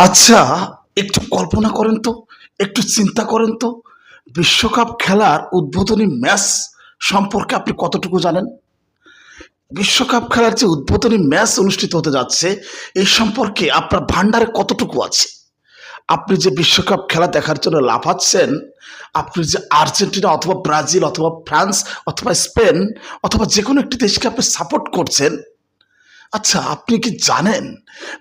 আচ্ছা, একটু কল্পনা করেন তো, একটু চিন্তা করেন তো, বিশ্বকাপ খেলার উদ্বোধনী ম্যাচ সম্পর্কে আপনি কতটুকু জানেন? বিশ্বকাপ খেলার যে উদ্বোধনী ম্যাচ অনুষ্ঠিত হতে যাচ্ছে, এই সম্পর্কে আপনার ভান্ডারে কতটুকু আছে? আপনি যে বিশ্বকাপ খেলা দেখার জন্য লাফাচ্ছেন, আপনি যে আর্জেন্টিনা অথবা ব্রাজিল অথবা ফ্রান্স অথবা স্পেন অথবা যেকোনো একটি দেশকে আপনি সাপোর্ট করছেন, আচ্ছা, আপনি কি জানেন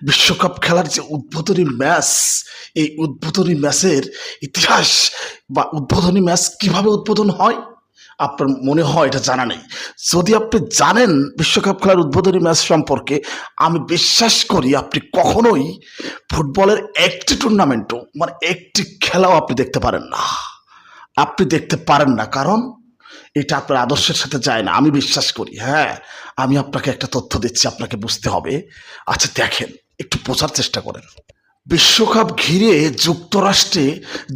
বিশ্বকাপ খেলার যে উদ্বোধনী ম্যাচ, এই উদ্বোধনী ম্যাচের ইতিহাস বা উদ্বোধনী ম্যাচ কিভাবে উদ্বোধন হয়? আপনার মনে হয় এটা জানা নেই। যদি আপনি জানেন বিশ্বকাপ খেলার উদ্বোধনী ম্যাচ সম্পর্কে, আমি বিশ্বাস করি আপনি কখনোই ফুটবলের একটি টুর্নামেন্টও মানে একটি খেলাও আপনি দেখতে পারেন না। আপনি দেখতে পারেন না, কারণ এটা আপনার আদর্শের সাথে যায় না, আমি বিশ্বাস করি। হ্যাঁ, আমি আপনাকে একটা তথ্য দিচ্ছি, আপনাকে বুঝতে হবে। আচ্ছা দেখেন, একটু বোঝার চেষ্টা করেন। বিশ্বকাপ ঘিরে যুক্তরাষ্ট্রে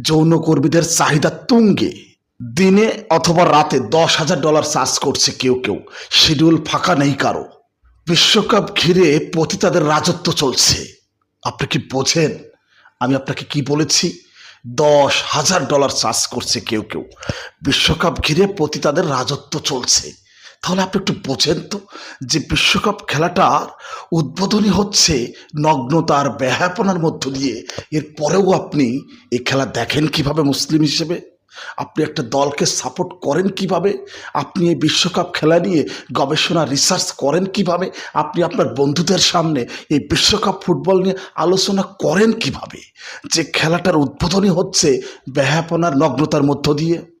যৌনকর্মীদের চাহিদা তুঙ্গে। দিনে অথবা রাতে $10,000 চার্জ করছে কেউ কেউ, শিডিউল ফাঁকা নেই কারো। বিশ্বকাপ ঘিরে পতিতাদের রাজত্ব চলছে। আপনি কি বোঝেন আমি আপনাকে কি বলেছি? $10,000 চার্জ করছে কেউ কেউ। বিশ্বকাপ ঘিরে পতিতাদের রাজত্ব চলছে। তাহলে আপনি একটু বোঝেন তো, যে বিশ্বকাপ খেলাটার উদ্বোধনী হচ্ছে নগ্নতার বেহায়াপনার মধ্য দিয়ে। এরপরেও আপনি এই খেলা দেখেন কিভাবে মুসলিম হিসেবে? আপনি একটা দলকে সাপোর্ট করেন কিভাবে? আপনি এই বিশ্বকাপ খেলা নিয়ে গবেষণা রিসার্চ করেন কিভাবে? আপনি আপনার বন্ধুদের সামনে এই বিশ্বকাপ ফুটবল নিয়ে আলোচনা করেন কিভাবে, যে খেলাটার উদ্বোধনী হচ্ছে বেহায়াপনার নগ্নতার মধ্য দিয়ে?